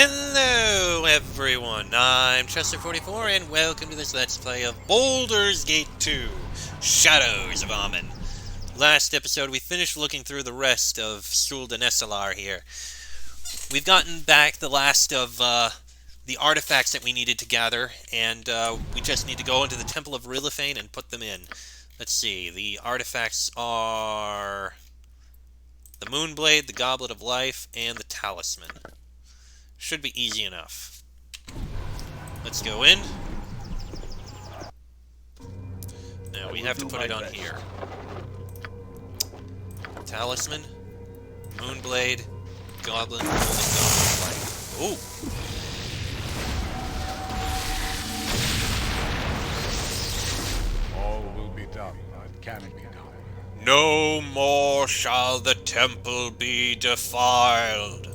Hello everyone, I'm Chester44 and welcome to this Let's Play of Baldur's Gate 2, Shadows of Amen. Last episode we finished looking through the rest of Suldan Esselar here. We've gotten back the last of the artifacts that we needed to gather, and we just need to go into the Temple of Rilifane and put them in. Let's see, the artifacts are the Moonblade, the Goblet of Life, and the Talisman. Should be easy enough. Let's go in. Now we have to put it on here. Talisman, Moonblade, Goblin, Golden Goblet of Life. Ooh! All will be done that can be done. No more shall the temple be defiled.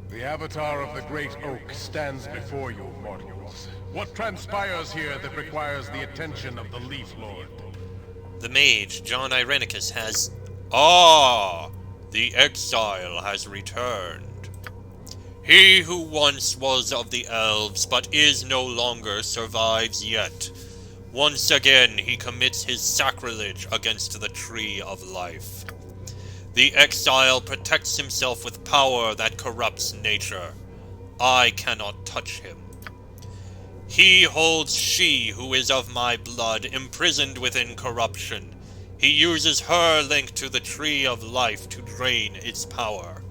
The avatar of the Great Oak stands before you, mortals. What transpires here that requires the attention of the Leaf Lord? The mage, John Irenicus, has... Ah! The exile has returned. He who once was of the elves, but is no longer, survives yet. Once again he commits his sacrilege against the Tree of Life. The exile protects himself with power that corrupts nature. I cannot touch him. He holds she who is of my blood, imprisoned within corruption. He uses her link to the Tree of Life to drain its power.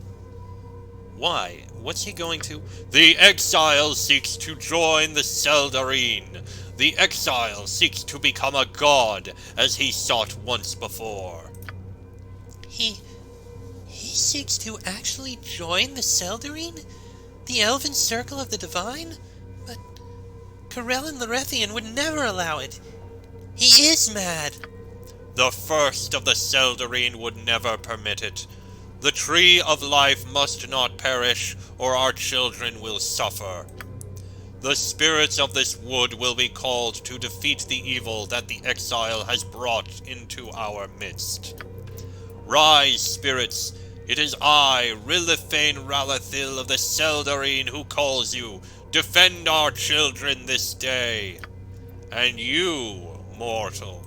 Why? What's he going to? The exile seeks to join the Seldarine. The exile seeks to become a god, as he sought once before. He seeks to actually join the Seldarine? The Elven Circle of the Divine? But Corellin Larethian would never allow it. He is mad. The first of the Seldarine would never permit it. The Tree of Life must not perish, or our children will suffer. The spirits of this wood will be called to defeat the evil that the exile has brought into our midst. Rise, spirits! It is I, Rilifane Ralathil of the Seldarine, who calls you. Defend our children this day. And you, mortal,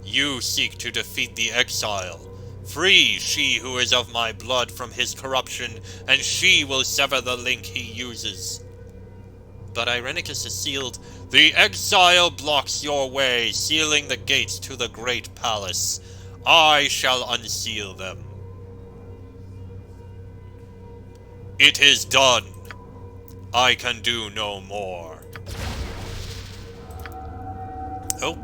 you seek to defeat the exile. Free she who is of my blood from his corruption, and she will sever the link he uses. But Irenicus is sealed. The exile blocks your way, sealing the gates to the great palace. I shall unseal them. It is done. I can do no more. Oh.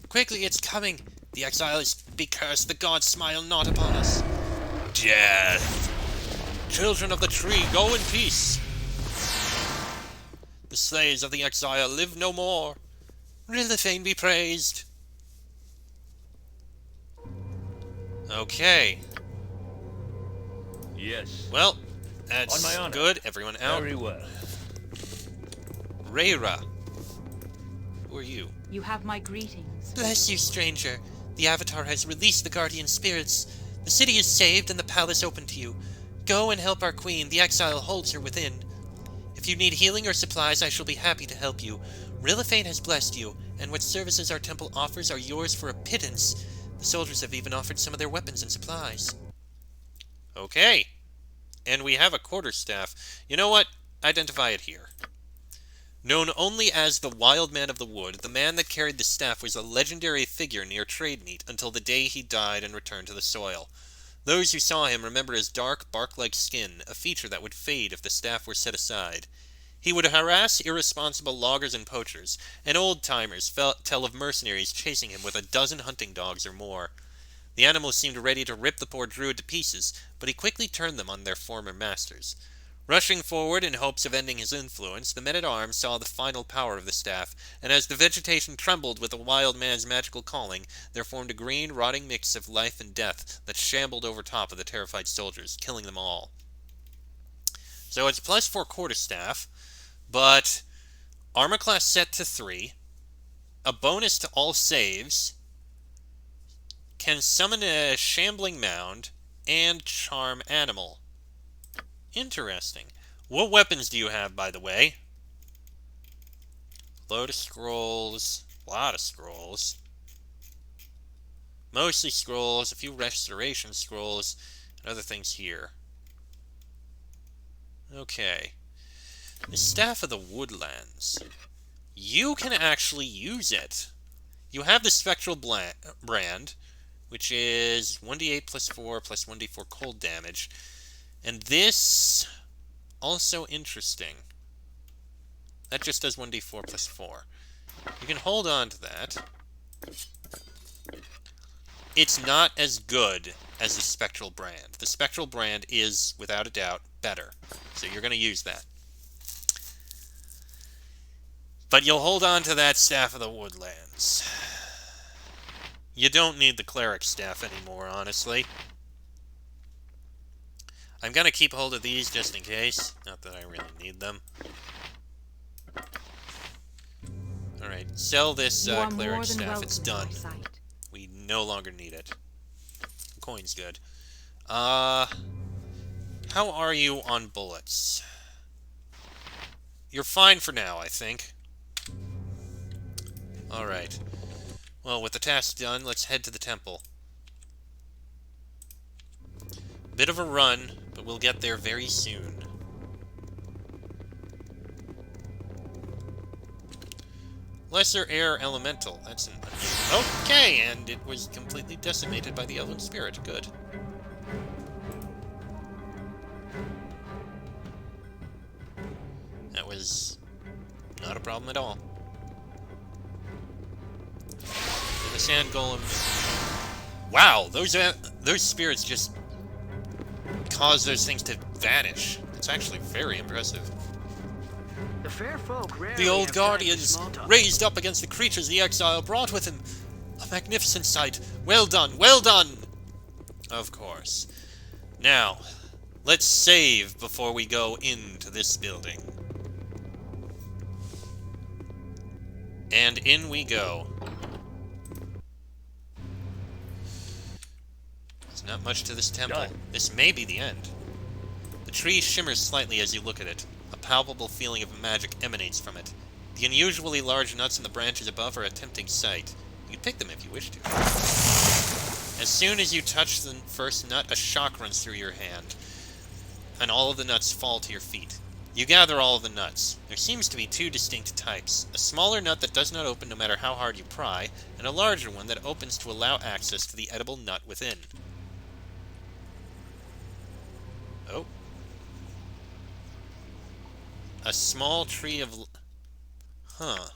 Quickly, it's coming. The exile is be cursed. The gods smile not upon us. Death. Children of the tree, go in peace. The slaves of the exile live no more. Rilifane be praised. Okay. Yes. Well, that's On my honor. good. Everyone out. Very well. Rayra. Who are you? You have my greetings. Bless you, stranger. The Avatar has released the guardian spirits. The city is saved and the palace open to you. Go and help our queen. The exile holds her within. If you need healing or supplies, I shall be happy to help you. Rilifane has blessed you, and what services our temple offers are yours for a pittance. The soldiers have even offered some of their weapons and supplies. Okay. And we have a quarterstaff. You know what? Identify it here. Known only as the Wild Man of the Wood, the man that carried the staff was a legendary figure near trade meet until the day he died and returned to the soil. Those who saw him remember his dark, bark-like skin, a feature that would fade if the staff were set aside. He would harass irresponsible loggers and poachers, and old-timers tell of mercenaries chasing him with a dozen hunting dogs or more. The animals seemed ready to rip the poor druid to pieces, but he quickly turned them on their former masters. Rushing forward in hopes of ending his influence, the men-at-arms saw the final power of the staff, and as the vegetation trembled with the wild man's magical calling, there formed a green, rotting mix of life and death that shambled over top of the terrified soldiers, killing them all. So it's +4 quarterstaff, but armor class set to 3, a bonus to all saves, can summon a shambling mound, and charm animal. Interesting. What weapons do you have, by the way? Load of scrolls. A lot of scrolls. Mostly scrolls, a few restoration scrolls, and other things here. Okay. The Staff of the Woodlands. You can actually use it. You have the Spectral Brand, which is 1d8 plus 4 plus 1d4 cold damage. And this, also interesting. That just does 1d4 plus 4. You can hold on to that. It's not as good as the Spectral Brand. The Spectral Brand is, without a doubt, better. So you're going to use that. But you'll hold on to that Staff of the Woodlands. You don't need the Cleric Staff anymore, honestly. I'm going to keep hold of these just in case. Not that I really need them. Alright, sell this Cleric Staff. It's done. We no longer need it. The coin's good. How are you on bullets? You're fine for now, I think. Alright. Well, with the task done, let's head to the temple. Bit of a run, but we'll get there very soon. Lesser Air Elemental. That's an unknown. Okay, and it was completely decimated by the Elven Spirit. Good. That was not a problem at all. And the Sand Golem... Wow, those spirits just cause those things to vanish. It's actually very impressive. The old Guardians raised up against the creatures the exile brought with him. A magnificent sight. Well done, well done! Of course. Now, let's save before we go into this building. And in we go. There's not much to this temple. This may be the end. The tree shimmers slightly as you look at it. A palpable feeling of magic emanates from it. The unusually large nuts in the branches above are a tempting sight. You can pick them if you wish to. As soon as you touch the first nut, a shock runs through your hand, and all of the nuts fall to your feet. You gather all of the nuts. There seems to be two distinct types. A smaller nut that does not open no matter how hard you pry, and a larger one that opens to allow access to the edible nut within. Oh. A small tree of... Huh.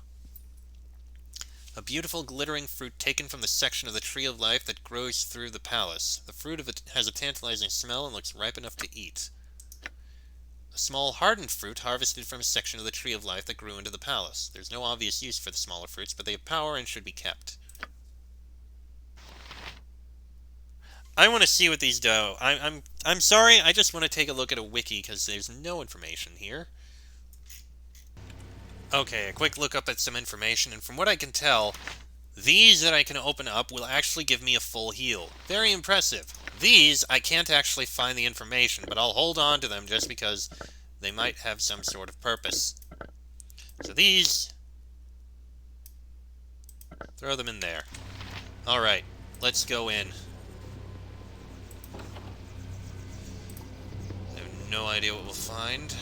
A beautiful glittering fruit taken from the section of the Tree of Life that grows through the palace. The fruit of it has a tantalizing smell and looks ripe enough to eat. A small hardened fruit harvested from a section of the Tree of Life that grew into the palace. There's no obvious use for the smaller fruits, but they have power and should be kept. I want to see what these do. I'm sorry, I just want to take a look at a wiki because there's no information here. Okay, a quick look up at some information, and from what I can tell, these that I can open up will actually give me a full heal. Very impressive. These, I can't actually find the information, but I'll hold on to them just because they might have some sort of purpose. So these... throw them in there. Alright, let's go in. I have no idea what we'll find.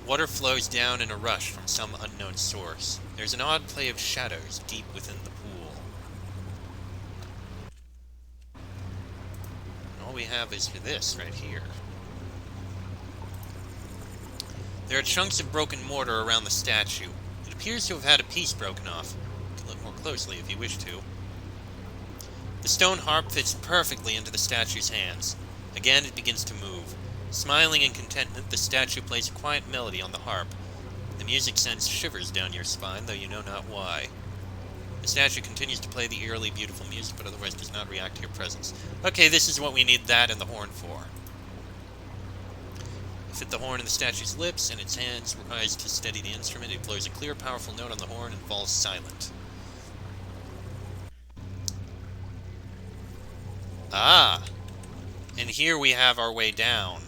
Water flows down in a rush from some unknown source. There's an odd play of shadows deep within the pool. And all we have is this right here. There are chunks of broken mortar around the statue. It appears to have had a piece broken off. You can look more closely if you wish to. The stone harp fits perfectly into the statue's hands. Again, it begins to move. Smiling in contentment, the statue plays a quiet melody on the harp. The music sends shivers down your spine, though you know not why. The statue continues to play the eerily beautiful music, but otherwise does not react to your presence. Okay, this is what we need that and the horn for. You fit the horn in the statue's lips, and its hands rise to steady the instrument. It blows a clear, powerful note on the horn and falls silent. Ah! And here we have our way down.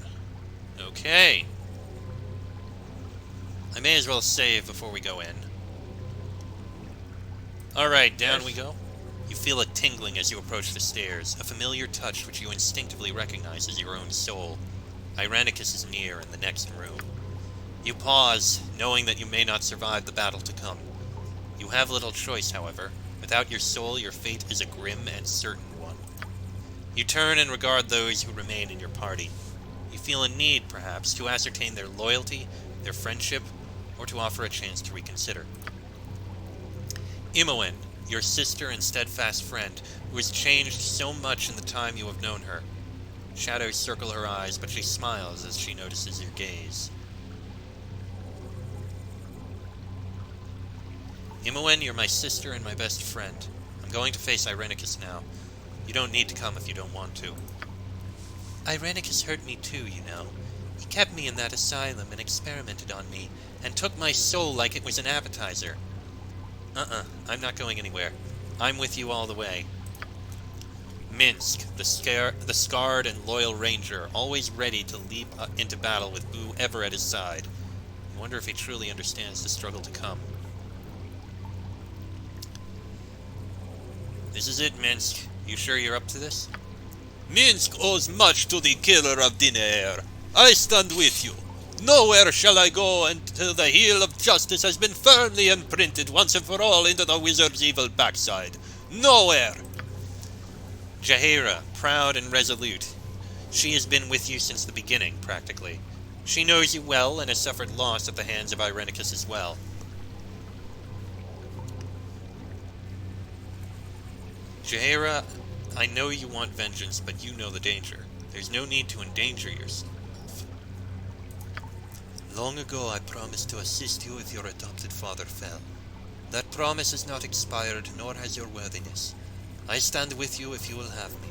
Okay. I may as well save before we go in. Alright, down we go. You feel a tingling as you approach the stairs, a familiar touch which you instinctively recognize as your own soul. Irenicus is near in the next room. You pause, knowing that you may not survive the battle to come. You have little choice, however. Without your soul, your fate is a grim and certain one. You turn and regard those who remain in your party. You feel a need, perhaps, to ascertain their loyalty, their friendship, or to offer a chance to reconsider. Imoen, your sister and steadfast friend, who has changed so much in the time you have known her. Shadows circle her eyes, but she smiles as she notices your gaze. Imoen, you're my sister and my best friend. I'm going to face Irenicus now. You don't need to come if you don't want to. Irenicus hurt me too, you know. He kept me in that asylum and experimented on me, and took my soul like it was an appetizer. I'm not going anywhere. I'm with you all the way. Minsk, the scarred and loyal ranger, always ready to leap into battle with whoever at his side. I wonder if he truly understands the struggle to come. This is it, Minsk. You sure you're up to this? Minsk owes much to the killer of thin air. I stand with you. Nowhere shall I go until the heel of justice has been firmly imprinted once and for all into the wizard's evil backside. Nowhere! Jaheira, proud and resolute. She has been with you since the beginning, practically. She knows you well and has suffered loss at the hands of Irenicus as well. Jaheira, I know you want vengeance, but you know the danger. There's no need to endanger yourself. Long ago I promised to assist you if your adopted father fell. That promise has not expired, nor has your worthiness. I stand with you if you will have me.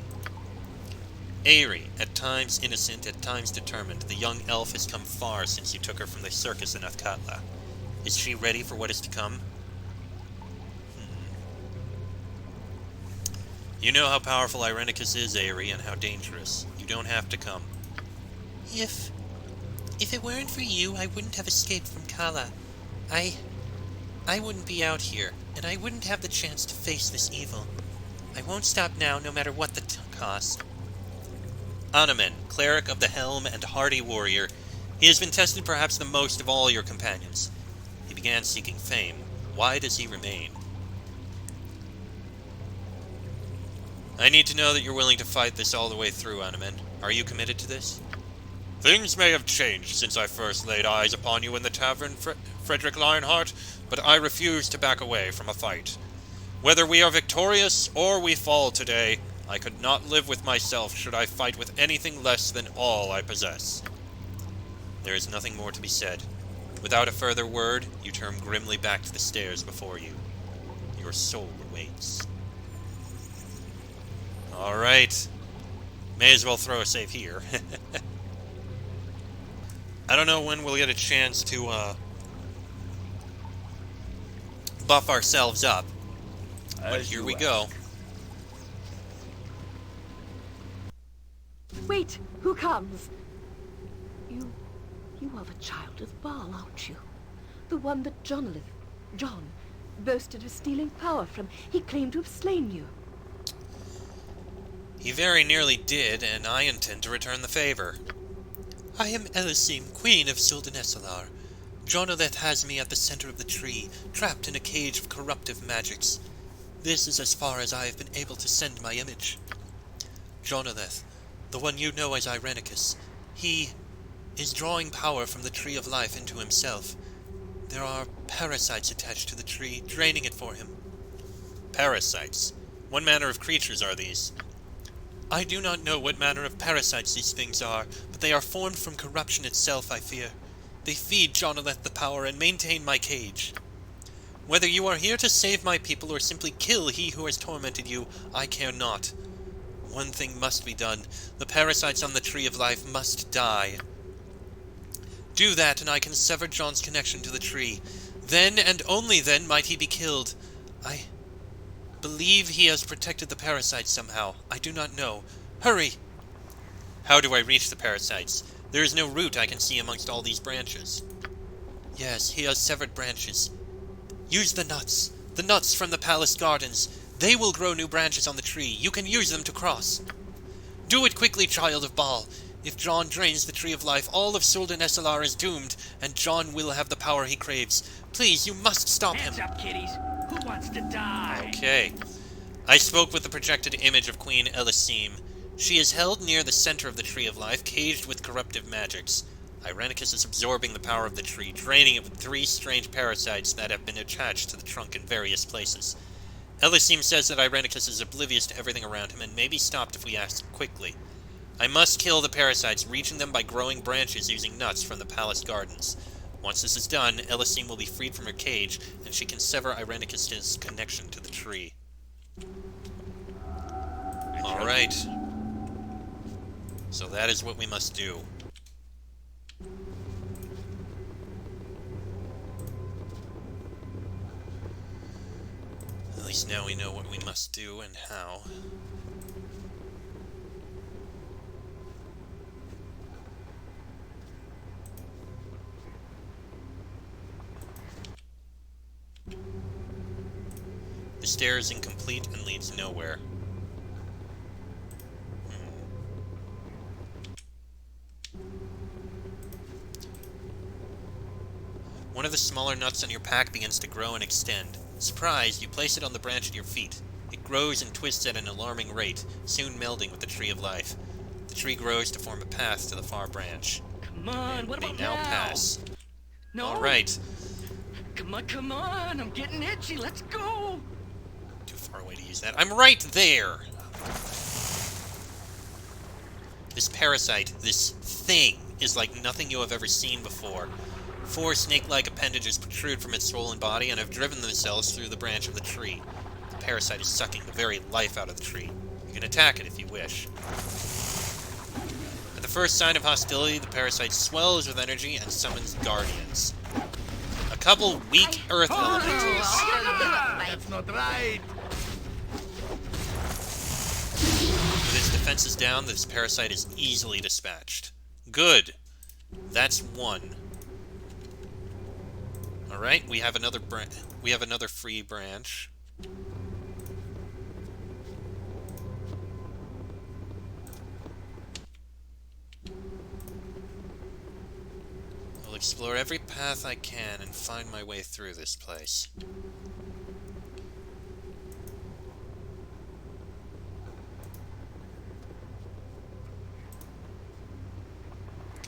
Aerie, at times innocent, at times determined, the young elf has come far since you took her from the circus in Athkatla. Is she ready for what is to come? You know how powerful Irenicus is, Aerie, and how dangerous. You don't have to come. If it weren't for you, I wouldn't have escaped from Kala. I wouldn't be out here, and I wouldn't have the chance to face this evil. I won't stop now, no matter what the cost. Anamen, cleric of the helm and hardy warrior, he has been tested perhaps the most of all your companions. He began seeking fame. Why does he remain? I need to know that you're willing to fight this all the way through, Anamen. Are you committed to this? Things may have changed since I first laid eyes upon you in the tavern, Frederick Lionheart, but I refuse to back away from a fight. Whether we are victorious or we fall today, I could not live with myself should I fight with anything less than all I possess. There is nothing more to be said. Without a further word, you turn grimly back to the stairs before you. Your soul awaits. Alright. May as well throw a save here. I don't know when we'll get a chance to, buff ourselves up. But here we go. Wait! Who comes? You are the child of Baal, aren't you? The one that John boasted of stealing power from. He claimed to have slain you. He very nearly did, and I intend to return the favor. I am Elisim, Queen of Suldanesalar. Jonoleth has me at the center of the tree, trapped in a cage of corruptive magics. This is as far as I have been able to send my image. Jonoleth, the one you know as Irenicus, he is drawing power from the Tree of Life into himself. There are parasites attached to the tree, draining it for him. Parasites? What manner of creatures are these? I do not know what manner of parasites these things are, but they are formed from corruption itself, I fear. They feed Jonoleth the power and maintain my cage. Whether you are here to save my people or simply kill he who has tormented you, I care not. One thing must be done. The parasites on the Tree of Life must die. Do that, and I can sever John's connection to the tree. Then, and only then, might he be killed. I believe he has protected the parasites somehow. I do not know. Hurry! How do I reach the parasites? There is no route I can see amongst all these branches. Yes, he has severed branches. Use the nuts. The nuts from the palace gardens. They will grow new branches on the tree. You can use them to cross. Do it quickly, child of Baal. If John drains the Tree of Life, all of Suldan Esselar is doomed, and John will have the power he craves. Please, you must stop him. Hands up, kiddies. Who wants to die? Okay. I spoke with the projected image of Queen Elysim. She is held near the center of the Tree of Life, caged with corruptive magics. Irenicus is absorbing the power of the tree, draining it with 3 strange parasites that have been attached to the trunk in various places. Elysim says that Irenicus is oblivious to everything around him and may be stopped if we act quickly. I must kill the parasites, reaching them by growing branches using nuts from the palace gardens. Once this is done, Elysim will be freed from her cage, and she can sever Irenicus' connection to the tree. Alright. So that is what we must do. At least now we know what we must do and how. The stair is incomplete and leads nowhere. One of the smaller nuts on your pack begins to grow and extend. Surprised, you place it on the branch at your feet. It grows and twists at an alarming rate, soon melding with the Tree of Life. The tree grows to form a path to the far branch. Come on, what They about now now? pass. No. Alright. Come on, I'm getting itchy. Let's go. Too far away to use that. I'm right there! This parasite, this thing, is like nothing you have ever seen before. 4 snake-like appendages protrude from its swollen body and have driven themselves through the branch of the tree. The parasite is sucking the very life out of the tree. You can attack it if you wish. At the first sign of hostility, the parasite swells with energy and summons guardians. A couple weak earth elementals. That's not right! With its defenses down, this parasite is easily dispatched. Good. That's 1. Alright, we have another free branch. I'll explore every path I can and find my way through this place.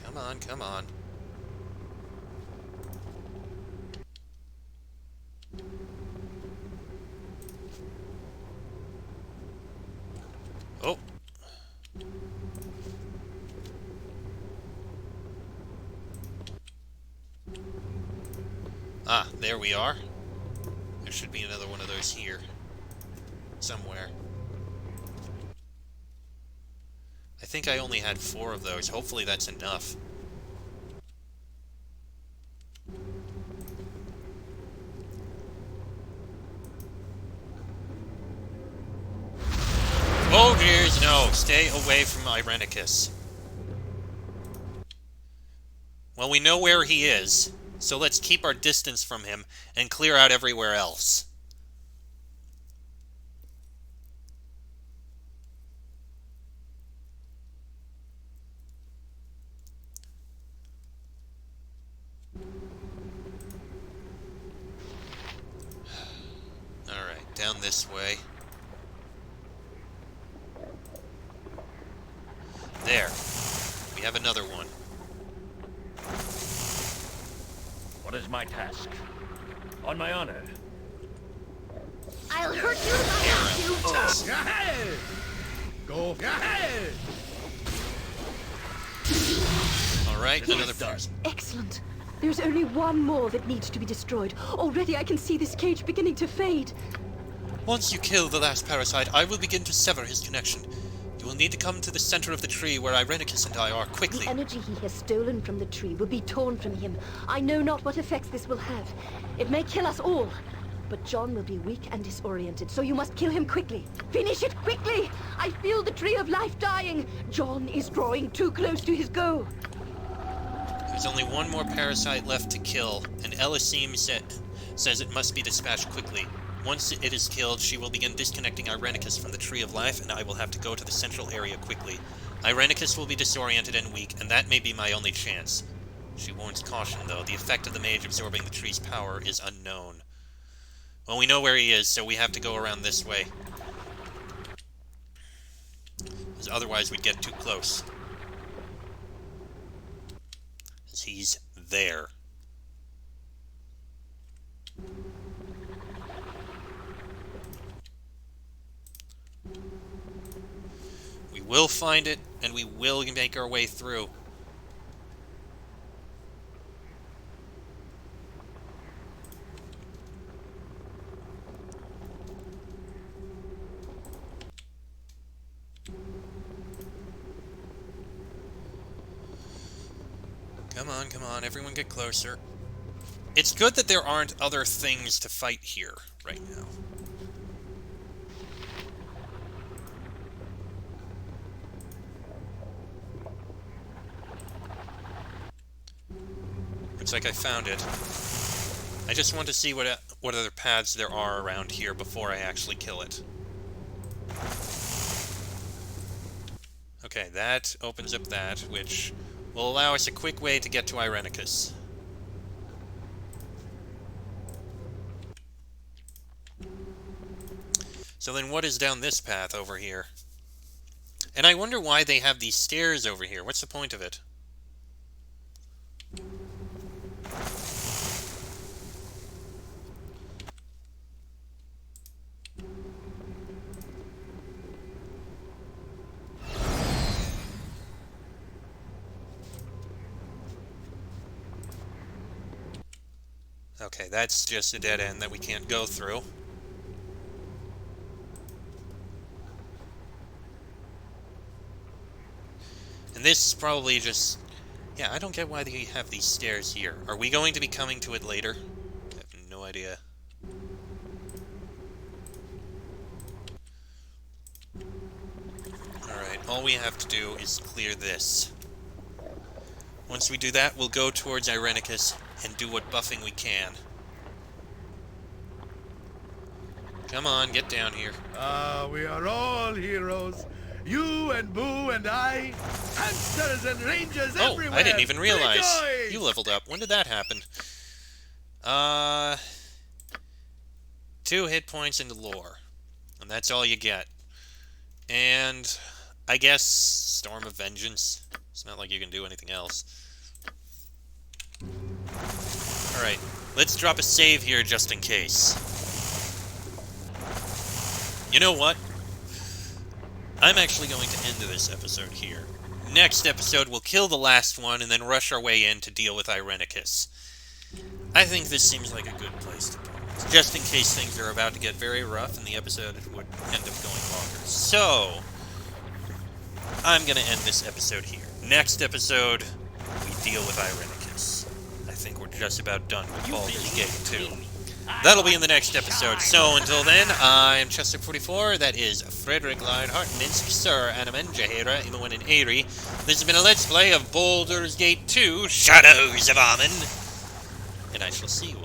Come on, come on. Oh. Ah, there we are. There should be another one of those here. Somewhere. I think I only had 4 of those. Hopefully that's enough. Oh dears, no! Stay away from Irenicus. Well, we know where he is, so let's keep our distance from him and clear out everywhere else. Alright, down this way. There. We have another one. What is my task? On my honor. I'll hurt you if I have to. Test. Ahead! Go ahead! Alright, another person. Excellent. There's only one more that needs to be destroyed. Already I can see this cage beginning to fade. Once you kill the last parasite, I will begin to sever his connection. You will need to come to the center of the tree where Irenicus and I are, quickly. The energy he has stolen from the tree will be torn from him. I know not what effects this will have. It may kill us all. But John will be weak and disoriented, so you must kill him quickly. Finish it quickly! I feel the tree of life dying. John is drawing too close to his goal. There's only one more parasite left to kill, and Elysim says it must be dispatched quickly. Once it is killed, she will begin disconnecting Irenicus from the Tree of Life, and I will have to go to the central area quickly. Irenicus will be disoriented and weak, and that may be my only chance. She warns caution, though. The effect of the mage absorbing the tree's power is unknown. Well, we know where he is, so we have to go around this way. Because otherwise we'd get too close. Because he's there. We will find it, and we will make our way through. Come on, everyone get closer. It's good that there aren't other things to fight here right now. Looks like I found it. I just want to see what other paths there are around here before I actually kill it. Okay, that opens up that, which will allow us a quick way to get to Irenicus. So then what is down this path over here? And I wonder why they have these stairs over here. What's the point of it? Okay, that's just a dead end that we can't go through. And this is probably just... Yeah, I don't get why they have these stairs here. Are we going to be coming to it later? I have no idea. Alright, all we have to do is clear this. Once we do that, we'll go towards Irenicus and do what buffing we can. Come on, get down here. We are all heroes. You and Boo and I. Hamsters and rangers everywhere. Oh, I didn't even realize. Rejoice! You leveled up. When did that happen? 2 hit points into lore. And that's all you get. And I guess Storm of Vengeance. It's not like you can do anything else. Alright, let's drop a save here just in case. You know what? I'm actually going to end this episode here. Next episode, we'll kill the last one and then rush our way in to deal with Irenicus. I think this seems like a good place to pause, just in case things are about to get very rough and the episode would end up going longer. So, I'm going to end this episode here. Next episode, we deal with Irenicus. I think we're just about done with Baldur's Gate 2. That'll be in the next episode. So until then, I'm Chester44. That is Frederick Lionheart, Minsk, Sir, Anaman, Jahira, Imawan, and Aerie. This has been a Let's Play of Baldur's Gate 2, Shadows of Amen. And I shall see you